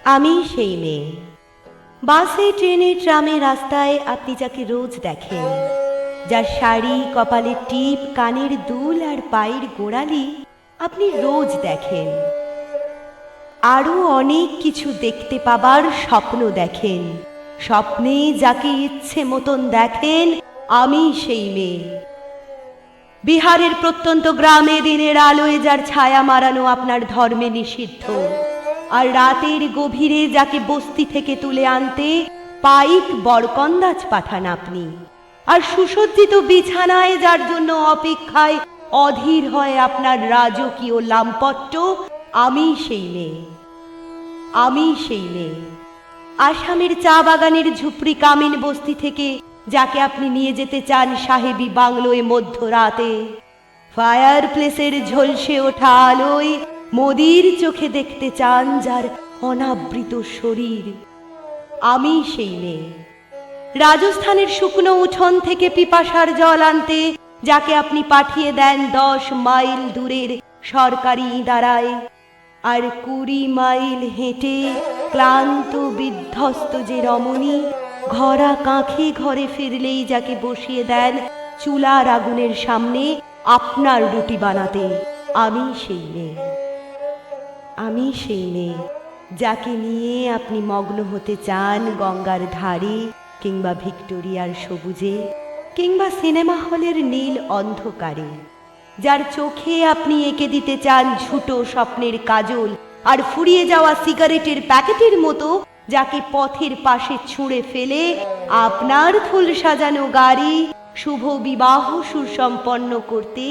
আমি সেই মেয়ে। বাসে, ট্রেনে, ট্রামে, রাস্তায় আপনি যাকে রোজ দেখেন, যার শাড়ি, কপালের টিপ, কানের দুল আর পায়ের গোড়ালি আপনি রোজ দেখেন। আরো অনেক কিছু দেখতে পাবার স্বপ্ন দেখেন। স্বপ্নে যাকে ইচ্ছে মতন দেখেন, আমি সেই মেয়ে। বিহারের প্রত্যন্ত গ্রামে দিনের আলোয় যার ছায়া মারানো আপনার ধর্মে নিষিদ্ধ, আর রাতের গভীরে যাকে বস্তি থেকে তুলে আনতে পাইক বরকন্দাজ পাঠান আপনি, আর সুসজ্জিত বিছানায় যার জন্য অপেক্ষায় অধীর হয় আপনার রাজকীয় লাম্পট্য, আমি সেই মেয়ে। আমি সেই মেয়ে। আসামের চা বাগানের ঝুপড়ি কামিন বস্তি থেকে যাকে আপনি নিয়ে যেতে চান সাহেবী বাংলোয় মধ্যরাতে, ফায়ার প্লেসের ঝলসে ওঠা আলোয় মোদির চোখে দেখতে চান যার অনাবৃত শরীর, আমি সেই মেয়ে। রাজস্থানের শুকনো উঠোন থেকে পিপাসার জল আনতে যাকে আপনি পাঠিয়ে দেন 10 মাইল দূরের সরকারি ইদারায়, আর 20 মাইল হেঁটে ক্লান্ত বিধ্বস্ত যে রমণী ঘরা কাঁখে ঘরে ফিরলেই যাকে বসিয়ে দেন চুলার আগুনের সামনে আপনার রুটি বানাতে, আমি সেই মেয়ে। আমি সেই মেয়ে যাকে নিয়ে আপনি মগ্ন হতে চান গঙ্গার ধারে, কিংবা ভিক্টোরিয়ার সবুজে, কিংবা সিনেমা হলের নীল অন্ধকারে, যার চোখে আপনি এঁকে দিতে চান ঝুটো স্বপ্নের কাজল, আর ফুরিয়ে যাওয়া সিগারেটের প্যাকেটের মতো যাকে পথের পাশে ছুঁড়ে ফেলে আপনার ফুল সাজানো গাড়ি শুভ বিবাহ সুসম্পন্ন করতে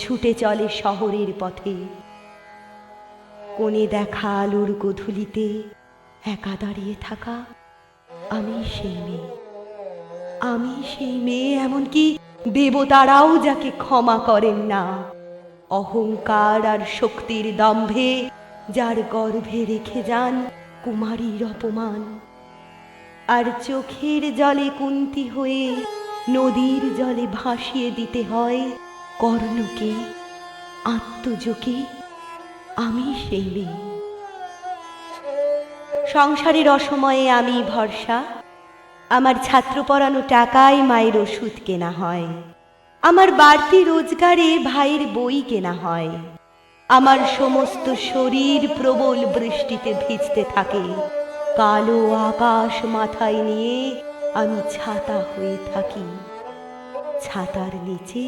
ছুটে চলে শহরের পথে। কোণে দেখা আলোর গোধূলিতে একা দাঁড়িয়ে থাকা, আমি সেই মেয়ে। আমি সেই মেয়ে, এমনকি দেবতারাও যাকে ক্ষমা করেন না। অহংকার আর শক্তির দম্ভে যার গর্ভে রেখে যান কুমারীর অপমান, আর চোখের জলে কুন্তি হয়ে নদীর জলে ভাসিয়ে দিতে হয় কর্ণকে, আত্মজকে, আমি সেই মেয়ে। সংসারের অসময়ে আমি ভরসা। আমার ছাত্র পড়ানো টাকায় মায়ের ওষুধ কেনা হয়, আমার বাড়তি রোজগারে ভাইয়ের বই কেনা হয়। আমার সমস্ত শরীর প্রবল বৃষ্টিতে ভিজতে থাকে। কালো আকাশ মাথায় নিয়ে আমি ছাতা হয়ে থাকি। ছাতার নিচে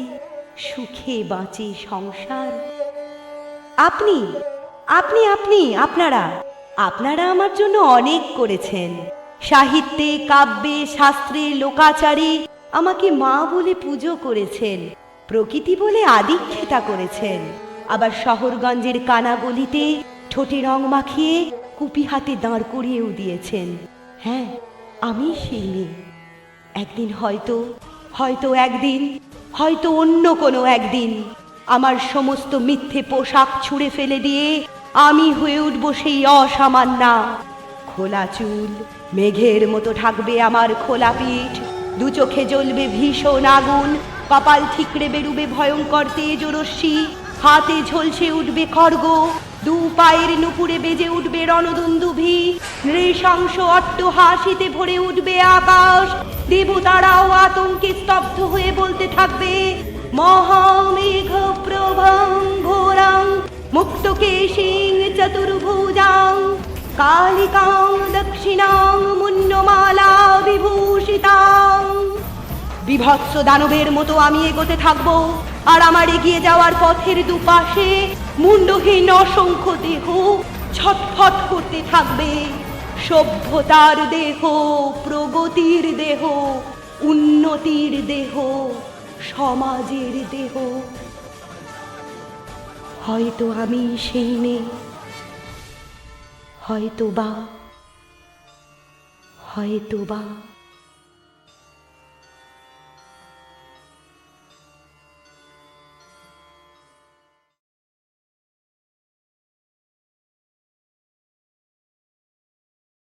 সুখে বাঁচে সংসার। আপনি আপনি আপনি আপনারা আপনারা আমার জন্য অনেক করেছেন। সাহিত্যে, কাব্যে, শাস্ত্রে, লোকাচারে আমাকে মা বলে পুজো করেছেন, প্রকৃতি বলে আদিক্ষেতা করেছেন। আবার শহরগঞ্জের কানাগলিতে ঠোঁটে রং মাখিয়ে কুপি হাতে দাঁড় করিয়েও দিয়েছেন। হ্যাঁ, আমি সেই মেয়ে। একদিন হয়তো একদিন, হয়তো অন্য কোনো একদিন আমার সমস্ত মিথ্যে পোশাক ছুঁড়ে ফেলে দিয়ে আমি হয়ে উঠব সেই অসামান্যা। খোলা চুল মেঘের মতো ঢাকবে আমার খোলা পিঠ, দু চোখে জ্বলবে ভীষণ আগুন, কপাল ঠিকরে বেরুবে ভয়ঙ্কর তেজরশ্মি, হাতে ঝলসে উঠবে খড়গ, দু পায়ের নুপুরে বেজে উঠবে রণদুন্দুভি, নৃশংস অট্টহাসিতে ভরে উঠবে আকাশ। দেবতারাও আতঙ্কে স্তব্ধ হয়ে বলতে থাকবে, মহামেঘ প্রভং ঘোরাং মুক্তকেশিং চতুর্ভুজাং কালিকাং দক্ষিণাং মুন্নমালা বিভূষিতাং। বিভৎস দানবের মতো আমি এগোতে থাকবো, আর আমার এগিয়ে যাওয়ার পথের দুপাশে মুন্ডহীন অসংখ্য দেহ ছটফট করতে থাকবে। সভ্যতার দেহ, প্রগতির দেহ, উন্নতির দেহ, সমাজের দেহ। হয়তো আমি সেই মেয়ে, হয়তো বা